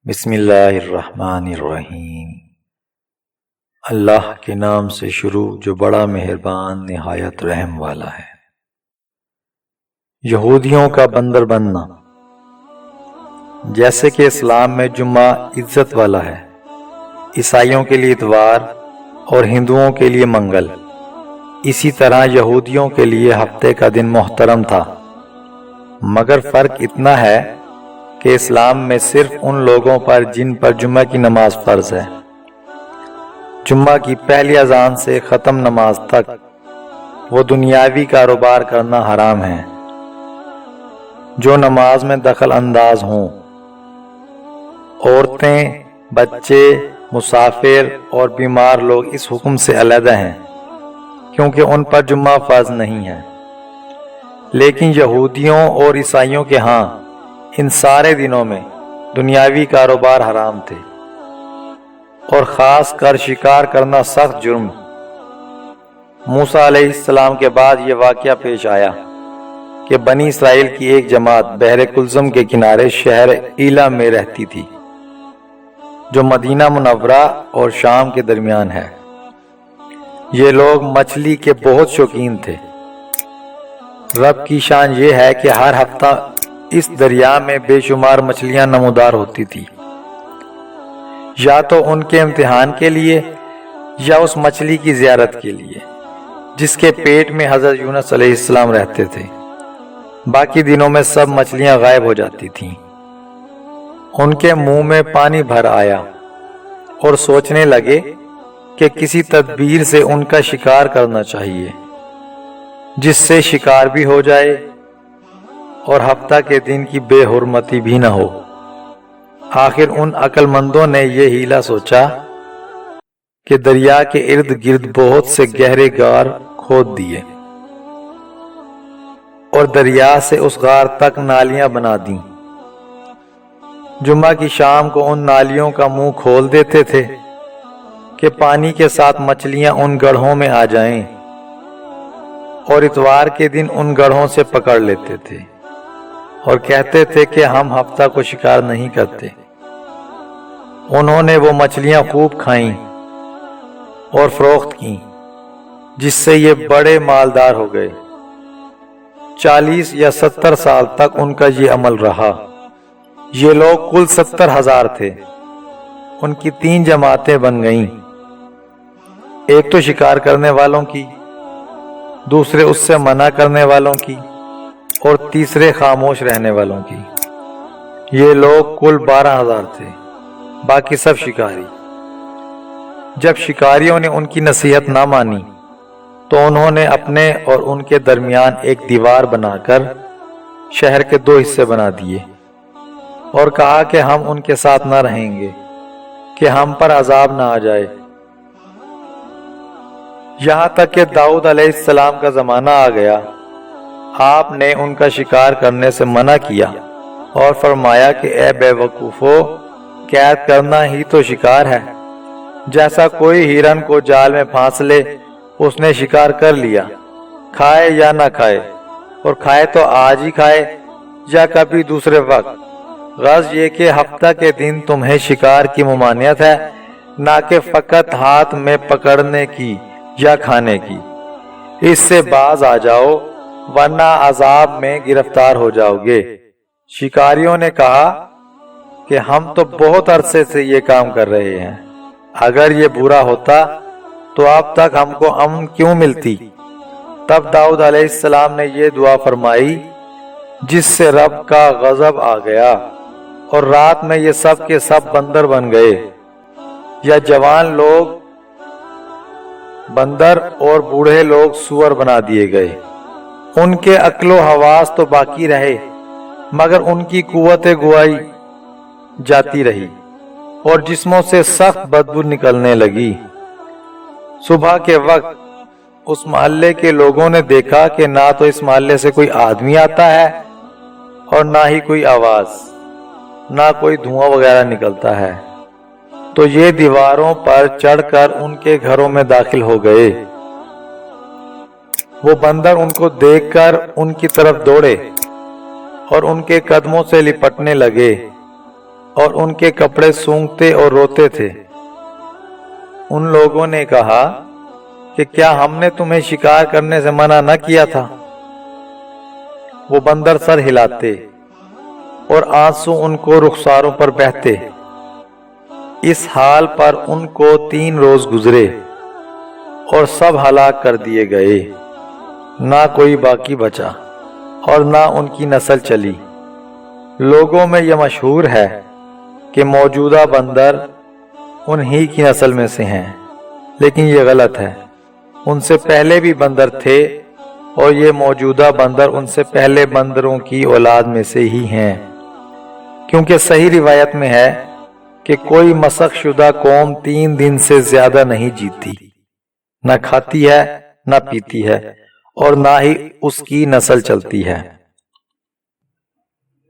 بسم اللہ الرحمن الرحیم۔ اللہ کے نام سے شروع جو بڑا مہربان نہایت رحم والا ہے۔ یہودیوں کا بندر بننا۔ جیسے کہ اسلام میں جمعہ عزت والا ہے، عیسائیوں کے لیے اتوار اور ہندوؤں کے لیے منگل، اسی طرح یہودیوں کے لیے ہفتے کا دن محترم تھا، مگر فرق اتنا ہے کہ اسلام میں صرف ان لوگوں پر جن پر جمعہ کی نماز فرض ہے، جمعہ کی پہلی اذان سے ختم نماز تک وہ دنیاوی کاروبار کرنا حرام ہے۔ جو نماز میں دخل انداز ہوں، عورتیں، بچے، مسافر اور بیمار لوگ اس حکم سے علیحدہ ہیں کیونکہ ان پر جمعہ فرض نہیں ہے، لیکن یہودیوں اور عیسائیوں کے ہاں ان سارے دنوں میں دنیاوی کاروبار حرام تھے، اور خاص کر شکار کرنا سخت جرم۔ موسیٰ علیہ السلام کے بعد یہ واقعہ پیش آیا کہ بنی اسرائیل کی ایک جماعت بحر کلثم کے کنارے شہر ایلا میں رہتی تھی، جو مدینہ منورہ اور شام کے درمیان ہے۔ یہ لوگ مچھلی کے بہت شوقین تھے۔ رب کی شان یہ ہے کہ ہر ہفتہ اس دریا میں بے شمار مچھلیاں نمودار ہوتی تھی، یا تو ان کے امتحان کے لیے یا اس مچھلی کی زیارت کے لیے جس کے پیٹ میں حضرت یونس علیہ السلام رہتے تھے۔ باقی دنوں میں سب مچھلیاں غائب ہو جاتی تھیں۔ ان کے منہ میں پانی بھر آیا اور سوچنے لگے کہ کسی تدبیر سے ان کا شکار کرنا چاہیے جس سے شکار بھی ہو جائے اور ہفتہ کے دن کی بے حرمتی بھی نہ ہو۔ آخر ان عقل مندوں نے یہ ہیلا سوچا کہ دریا کے ارد گرد بہت سے گہرے غار کھود دیے اور دریا سے اس غار تک نالیاں بنا دیں۔ جمعہ کی شام کو ان نالیوں کا منہ کھول دیتے تھے کہ پانی کے ساتھ مچھلیاں ان گڑھوں میں آ جائیں، اور اتوار کے دن ان گڑھوں سے پکڑ لیتے تھے اور کہتے تھے کہ ہم ہفتہ کو شکار نہیں کرتے۔ انہوں نے وہ مچھلیاں خوب کھائیں اور فروخت کیں، جس سے یہ بڑے مالدار ہو گئے۔ 40 یا 70 سال تک ان کا یہ عمل رہا۔ یہ لوگ کل 70,000 تھے۔ ان کی 3 جماعتیں بن گئیں، ایک تو شکار کرنے والوں کی، دوسرے اس سے منع کرنے والوں کی، اور تیسرے خاموش رہنے والوں کی۔ یہ لوگ کل 12,000 تھے، باقی سب شکاری۔ جب شکاریوں نے ان کی نصیحت نہ مانی تو انہوں نے اپنے اور ان کے درمیان ایک دیوار بنا کر شہر کے 2 حصے بنا دیے اور کہا کہ ہم ان کے ساتھ نہ رہیں گے کہ ہم پر عذاب نہ آ جائے۔ یہاں تک کہ داؤد علیہ السلام کا زمانہ آ گیا۔ آپ نے ان کا شکار کرنے سے منع کیا اور فرمایا کہ اے بے وقوفو، قید کرنا ہی تو شکار ہے۔ جیسا کوئی ہرن کو جال میں پھانس لے، اس نے شکار کر لیا، کھائے یا نہ کھائے، اور کھائے تو آج ہی کھائے یا کبھی دوسرے وقت۔ غرض یہ کہ ہفتہ کے دن تمہیں شکار کی ممانعت ہے، نہ کہ فقط ہاتھ میں پکڑنے کی یا کھانے کی۔ اس سے باز آ جاؤ ورنہ عذاب میں گرفتار ہو جاؤ گے۔ شکاریوں نے کہا کہ ہم تو بہت عرصے سے یہ کام کر رہے ہیں، اگر یہ برا ہوتا تو اب تک ہم کو امن کیوں ملتی؟ تب داؤد علیہ السلام نے یہ دعا فرمائی جس سے رب کا غضب آ گیا، اور رات میں یہ سب کے سب بندر بن گئے، یا جوان لوگ بندر اور بوڑھے لوگ سور بنا دیے گئے۔ ان کے عقل و حواس تو باقی رہے، مگر ان کی قوت گواہی جاتی رہی اور جسموں سے سخت بدبو نکلنے لگی۔ صبح کے وقت اس محلے کے لوگوں نے دیکھا کہ نہ تو اس محلے سے کوئی آدمی آتا ہے اور نہ ہی کوئی آواز، نہ کوئی دھواں وغیرہ نکلتا ہے، تو یہ دیواروں پر چڑھ کر ان کے گھروں میں داخل ہو گئے۔ وہ بندر ان کو دیکھ کر ان کی طرف دوڑے اور ان کے قدموں سے لپٹنے لگے اور ان کے کپڑے سونگھتے اور روتے تھے۔ ان لوگوں نے کہا کہ کیا ہم نے تمہیں شکار کرنے سے منع نہ کیا تھا؟ وہ بندر سر ہلاتے اور آنسو ان کو رخساروں پر بہتے۔ اس حال پر ان کو 3 روز گزرے اور سب ہلاک کر دیے گئے، نہ کوئی باقی بچا اور نہ ان کی نسل چلی۔ لوگوں میں یہ مشہور ہے کہ موجودہ بندر انہی کی نسل میں سے ہیں، لیکن یہ غلط ہے۔ ان سے پہلے بھی بندر تھے اور یہ موجودہ بندر ان سے پہلے بندروں کی اولاد میں سے ہی ہیں، کیونکہ صحیح روایت میں ہے کہ کوئی مسخ شدہ قوم 3 دن سے زیادہ نہیں جیتی، نہ کھاتی ہے نہ پیتی ہے اور نہ ہی اس کی نسل چلتی ہے۔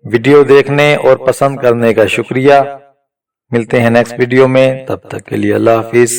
ویڈیو دیکھنے اور پسند کرنے کا شکریہ۔ ملتے ہیں نیکسٹ ویڈیو میں، تب تک کے لیے اللہ حافظ۔